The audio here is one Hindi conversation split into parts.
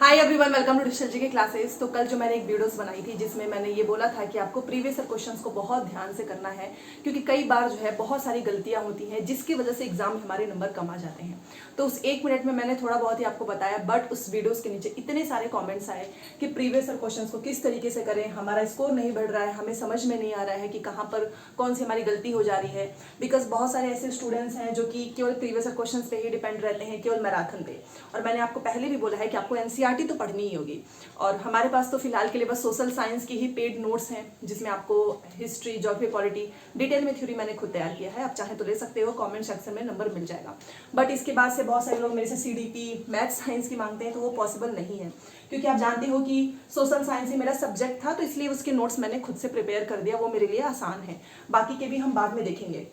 Hi everyone, welcome to digital G के क्लासेस। तो कल जो मैंने एक वीडियोस बनाई थी जिसमें मैंने ये बोला था कि आपको प्रीवियस ईयर क्वेश्चंस को बहुत ध्यान से करना है, क्योंकि कई बार जो है बहुत सारी गलतियां होती हैं जिसकी वजह से एग्जाम में हमारे नंबर कम आ जाते हैं। तो उस एक मिनट में मैंने थोड़ा बहुत ही आपको बताया, बट उस वीडियोस के नीचे इतने सारे कॉमेंट्स आए कि प्रीवियस ईयर क्वेश्चंस को किस तरीके से करें, हमारा स्कोर नहीं बढ़ रहा है, हमें समझ में नहीं आ रहा है कि कहाँ पर कौन सी हमारी गलती हो जा रही है। बिकॉज बहुत सारे ऐसे स्टूडेंट्स हैं जो कि केवल प्रीवियस ईयर क्वेश्चंस पे ही डिपेंड रहते हैं, केवल मैराथन पे। और मैंने आपको पहले भी बोला है कि आपको एनसीईआरटी तो पढ़नी ही होगी। और हमारे पास तो फिलहाल के लिए बस सोशल साइंस की ही पेड नोट्स हैं, जिसमें आपको हिस्ट्री, ज्योग्राफी, पॉलिटी, डिटेल में थ्योरी मैंने खुद तैयार किया है। आप चाहे तो ले सकते हो, कमेंट सेक्शन में नंबर मिल जाएगा। बट इसके बाद से बहुत सारे लोग मेरे से सीडीपी, मैथ साइंस की मांगते हैं, तो वो पॉसिबल नहीं है, क्योंकि आप जानते हो कि सोशल साइंस ही मेरा सब्जेक्ट था, तो इसलिए उसके नोट्स मैंने खुद से प्रिपेयर कर दिया। वो मेरे लिए आसान है, बाकी के भी हम बाद में देखेंगे।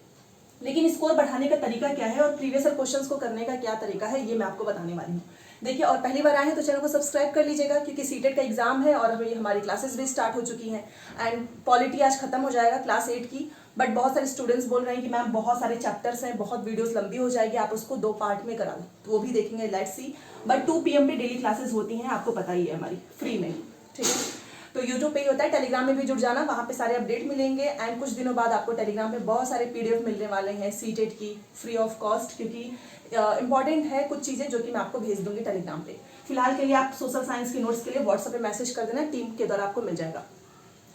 लेकिन स्कोर बढ़ाने का तरीका क्या है और प्रीवियस ईयर क्वेश्चंस को करने का क्या तरीका है, ये मैं आपको बताने वाली हूँ। देखिए, और पहली बार आए हैं तो चैनल को सब्सक्राइब कर लीजिएगा, क्योंकि सीटेट का एग्जाम है और अभी हमारी क्लासेस भी स्टार्ट हो चुकी हैं। एंड पॉलिटी आज खत्म हो जाएगा क्लास 8 की। बट बहुत सारे स्टूडेंट्स बोल रहे हैं कि मैम बहुत सारे चैप्टर्स हैं, बहुत वीडियोस लंबी हो जाएगी, आप उसको 2 पार्ट में करा दें, तो वो भी देखेंगे, लेट्स सी। बट 2 PM पे डेली क्लासेस होती हैं, आपको पता ही है, हमारी फ्री में, ठीक है। तो यूट्यूब पे ही होता है, टेलीग्राम में भी जुड़ जाना, वहाँ पे सारे अपडेट मिलेंगे। एंड कुछ दिनों बाद आपको टेलीग्राम पे बहुत सारे PDF मिलने वाले हैं सीटेट की, फ्री ऑफ कॉस्ट, क्योंकि इंपॉर्टेंट है कुछ चीज़ें जो कि मैं आपको भेज दूंगी टेलीग्राम पे। फिलहाल के लिए आप सोशल साइंस की नोट्स के लिए व्हाट्सएप पे मैसेज कर देना, टीम के द्वारा आपको मिल जाएगा।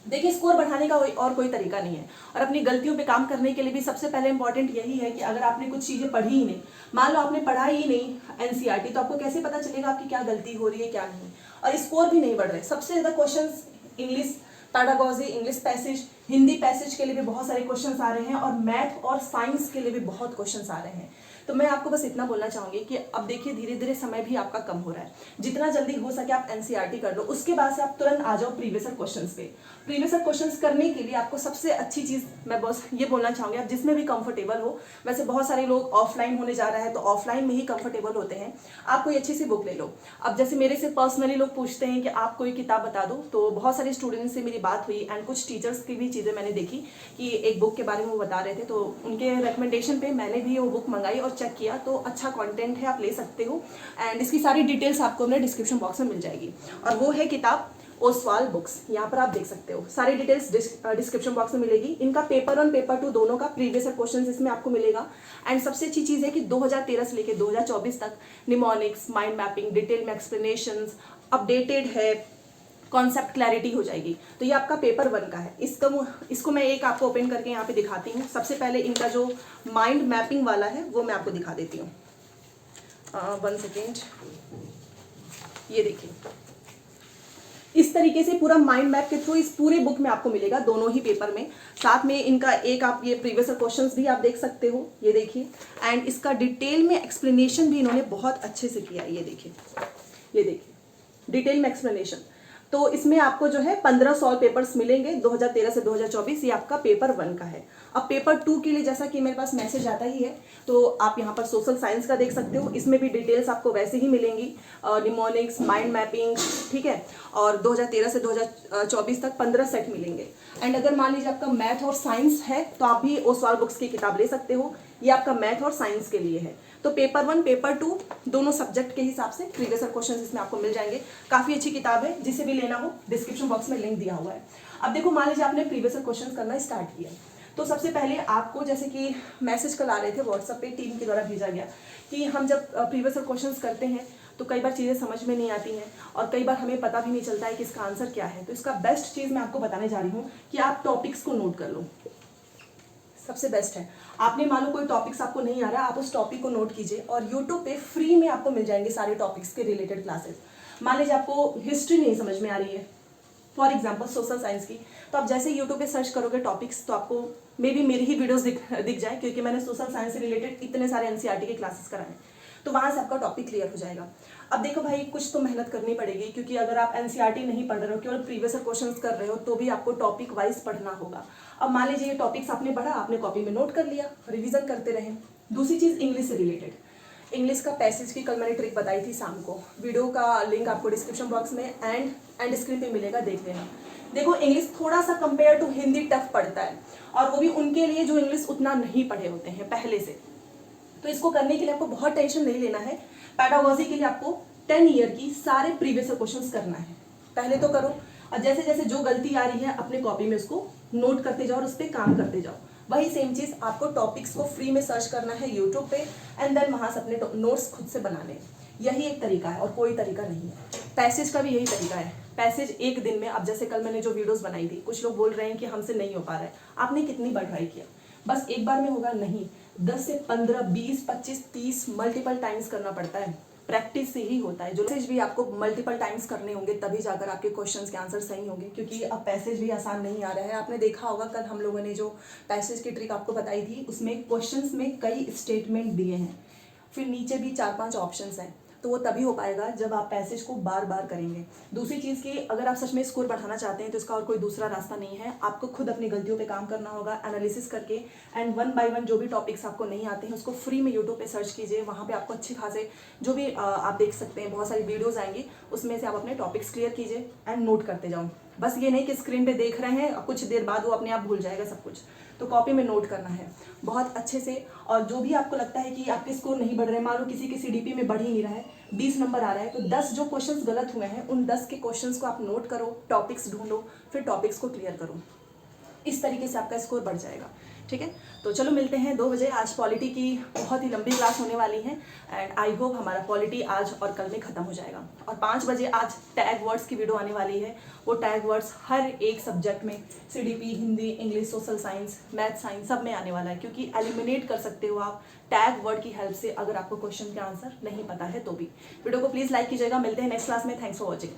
देखिए, स्कोर बढ़ाने का और कोई तरीका नहीं है, और अपनी गलतियों पे काम करने के लिए भी सबसे पहले इंपॉर्टेंट यही है कि अगर आपने कुछ चीज़ें पढ़ी ही नहीं, मान लो आपने पढ़ा ही नहीं एनसीईआरटी, तो आपको कैसे पता चलेगा आपकी क्या गलती हो रही है क्या नहीं। और स्कोर भी नहीं बढ़ रहे। सबसे ज़्यादा question English pedagogy, English passage, Hindi passage के लिए भी बहुत सारे क्वेश्चंस आ रहे हैं, और मैथ और साइंस के लिए भी बहुत क्वेश्चंस आ रहे हैं। तो मैं आपको बस इतना बोलना चाहूंगी कि अब देखिए, धीरे धीरे समय भी आपका कम हो रहा है, जितना जल्दी हो सके आप एनसीईआरटी कर लो, उसके बाद से आप तुरंत आ जाओ प्रीवियस ईयर क्वेश्चंस पे। प्रीवियस ईयर क्वेश्चंस करने के लिए आपको सबसे अच्छी चीज़ मैं बस ये बोलना चाहूंगी, आप जिसमें भी कंफर्टेबल हो। वैसे बहुत सारे लोग ऑफलाइन होने जा रहा है तो ऑफलाइन में ही कंफर्टेबल होते हैं। आप कोई अच्छी सी बुक ले लो। अब जैसे मेरे से पर्सनली लोग पूछते हैं कि आप कोई किताब बता दो, तो बहुत सारे स्टूडेंट्स से मेरी बात हुई एंड कुछ टीचर्स की भी चीज़ें मैंने देखी कि एक बुक के बारे में वो बता रहे थे, तो उनके रिकमेंडेशन पे मैंने भी वो बुक मंगाई और चेक किया, तो अच्छा कंटेंट है, आप ले सकते हो। एंड इसकी सारी डिटेल्स आपको मेरे डिस्क्रिप्शन बॉक्स में मिल जाएगी, और वो है किताब ओसवाल बुक्स। यहाँ पर आप देख सकते हो, सारी डिटेल्स डिस्क्रिप्शन बॉक्स में मिलेगी। इनका पेपर 1 पेपर 2 दोनों का प्रीवियस ईयर क्वेश्चंस इसमें आपको मिलेगा। एंड सबसे अच्छी चीज़ है कि 2013 से लेकर 2024 तक निमोनिक्स, माइंड मैपिंग, डिटेल में एक्सप्लेनेशंस अपडेटेड है, कॉन्सेप्ट क्लैरिटी हो जाएगी। तो ये आपका पेपर 1 का है। इसको मैं एक आपको ओपन करके यहाँ पे दिखाती हूँ। सबसे पहले इनका जो माइंड मैपिंग वाला है वो मैं आपको दिखा देती हूँ। 1 सेकेंड, ये देखिए, इस तरीके से पूरा माइंड मैप के थ्रू इस पूरे बुक में आपको मिलेगा, दोनों ही पेपर में। साथ में इनका एक आप ये प्रीवियस ईयर क्वेश्चंस भी आप देख सकते हो, ये देखिए। एंड इसका डिटेल में एक्सप्लेनेशन भी इन्होंने बहुत अच्छे से किया है, ये देखिए, ये देखिए, डिटेल में एक्सप्लेनेशन। तो इसमें आपको जो है 15 सॉल्व पेपर्स मिलेंगे 2013 से 2024। ये आपका पेपर 1 का है। अब पेपर 2 के लिए जैसा कि मेरे पास मैसेज आता ही है, तो आप यहाँ पर सोशल साइंस का देख सकते हो। इसमें भी डिटेल्स आपको वैसे ही मिलेंगी, निमोनिक्स, माइंड मैपिंग, ठीक है। और 2013 से 2024 तक 15 सेट मिलेंगे। एंड अगर मान लीजिए आपका मैथ और साइंस है तो आप भी ओसवाल बुक्स की किताब ले सकते हो, ये आपका मैथ और साइंस के लिए है। तो पेपर 1 पेपर 2 दोनों सब्जेक्ट के हिसाब से प्रीवियस ईयर क्वेश्चंस इसमें आपको मिल जाएंगे। काफ़ी अच्छी किताब है, जिसे भी लेना हो डिस्क्रिप्शन बॉक्स में लिंक दिया हुआ है। अब देखो, मान लीजिए आपने प्रीवियस ईयर क्वेश्चंस करना स्टार्ट किया, तो सबसे पहले आपको, जैसे कि मैसेज कल आ रहे थे व्हाट्सएप पे, टीम के द्वारा भेजा गया कि हम जब प्रीवियस ईयर क्वेश्चंस करते हैं तो कई बार चीज़ें समझ में नहीं आती हैं, और कई बार हमें पता भी नहीं चलता है कि इसका आंसर क्या है। तो इसका बेस्ट चीज़ मैं आपको बताने जा रही हूँ कि आप टॉपिक्स को नोट कर लो। सबसे बेस्ट है, आपने मान लो कोई टॉपिक्स आपको नहीं आ रहा, आप उस टॉपिक को नोट कीजिए, और यूट्यूब पे फ्री में आपको मिल जाएंगे सारे टॉपिक्स के रिलेटेड क्लासेस। मान लीजिए आपको हिस्ट्री नहीं समझ में आ रही है, फॉर एग्जाम्पल सोशल साइंस की, तो आप जैसे यूट्यूब पे सर्च करोगे टॉपिक्स, तो आपको मे बी मेरी ही वीडियोस दिख जाए, क्योंकि मैंने सोशल साइंस से रिलेटेड इतने सारे एनसीईआरटी के क्लासेस कराए हैं, तो वहाँ से आपका टॉपिक क्लियर हो जाएगा। अब देखो भाई, कुछ तो मेहनत करनी पड़ेगी, क्योंकि अगर आप एनसीईआरटी नहीं पढ़ रहे हो, केवल प्रीवियस ईयर क्वेश्चंस कर रहे हो, तो भी आपको टॉपिक वाइज पढ़ना होगा। अब मान लीजिए ये टॉपिक्स आपने पढ़ा, आपने कॉपी में नोट कर लिया, रिविजन करते रहे। दूसरी चीज़, इंग्लिश से रिलेटेड, इंग्लिश का पैसेज की कल मैंने ट्रिक बताई थी शाम को, वीडियो का लिंक आपको डिस्क्रिप्शन बॉक्स में एंड स्क्रीन पे मिलेगा, देख लेना। देखो, इंग्लिश थोड़ा सा कंपेयर टू हिंदी टफ पड़ता है, और वो भी उनके लिए जो इंग्लिश उतना नहीं पढ़े होते हैं पहले से। तो इसको करने के लिए आपको बहुत टेंशन नहीं लेना है। पैडागॉजी के लिए आपको 10 ईयर की सारे प्रीवियस क्वेश्चंस करना है। पहले तो करो, और जैसे जैसे जो गलती आ रही है अपने कॉपी में उसको नोट करते जाओ और उस पर काम करते जाओ। वही सेम चीज़ आपको टॉपिक्स को फ्री में सर्च करना है यूट्यूब पे, एंड देन वहाँ से अपने नोट्स खुद से बनाने। यही एक तरीका है और कोई तरीका नहीं है। पैसेज का भी यही तरीका है। पैसेज एक दिन में, अब जैसे कल मैंने जो वीडियोस बनाई थी, कुछ लोग बोल रहे हैं कि हमसे नहीं हो पा रहा है। आपने कितनी बार ट्राई किया? बस एक बार में होगा? नहीं, 10 से 15, 20, 25, 30 मल्टीपल टाइम्स करना पड़ता है। प्रैक्टिस से ही होता है। जो पैसेज भी आपको मल्टीपल टाइम्स करने होंगे तभी जाकर आपके क्वेश्चंस के आंसर सही होंगे, क्योंकि अब पैसेज भी आसान नहीं आ रहा है। आपने देखा होगा कल हम लोगों ने जो पैसेज की ट्रिक आपको बताई थी, उसमें क्वेश्चंस में कई स्टेटमेंट दिए हैं, फिर नीचे भी 4-5 ऑप्शंस हैं। तो वो तभी हो पाएगा जब आप पैसेज को बार बार करेंगे। दूसरी चीज़ कि अगर आप सच में स्कोर बढ़ाना चाहते हैं तो इसका और कोई दूसरा रास्ता नहीं है। आपको खुद अपनी गलतियों पे काम करना होगा, एनालिसिस करके, एंड 1 बाय 1 जो भी टॉपिक्स आपको नहीं आते हैं उसको फ्री में यूट्यूब पे सर्च कीजिए। वहाँ पे आपको अच्छे खासे जो भी आप देख सकते हैं, बहुत सारी वीडियोज़ आएंगी, उसमें से आप अपने टॉपिक्स क्लियर कीजिए एंड नोट करते जाओ। बस ये नहीं कि स्क्रीन पे देख रहे हैं और कुछ देर बाद वो अपने आप भूल जाएगा सब कुछ। तो कॉपी में नोट करना है बहुत अच्छे से। और जो भी आपको लगता है कि आपके स्कोर नहीं बढ़ रहे, मान लो किसी के सीडीपी में बढ़ ही नहीं रहा है, 20 नंबर आ रहा है, तो 10 जो क्वेश्चंस गलत हुए हैं उन 10 के क्वेश्चंस को आप नोट करो, टॉपिक्स ढूंढो, फिर टॉपिक्स को क्लियर करो। इस तरीके से आपका स्कोर बढ़ जाएगा। ठीक है, तो चलो मिलते हैं 2 बजे। आज पॉलिटी की बहुत ही लंबी क्लास होने वाली है, एंड आई होप हमारा पॉलिटी आज और कल में ख़त्म हो जाएगा। और 5 बजे आज टैग वर्ड्स की वीडियो आने वाली है। वो टैग वर्ड्स हर एक सब्जेक्ट में, CDP, Hindi, English, social science, math science, सब में आने वाला है, क्योंकि एलिमिनेट कर सकते हो आप टैग वर्ड की हेल्प से अगर आपको क्वेश्चन के आंसर नहीं पता है तो भी। वीडियो को प्लीज़ लाइक कीजिएगा। मिलते हैं नेक्स्ट क्लास में। Thanks for watching.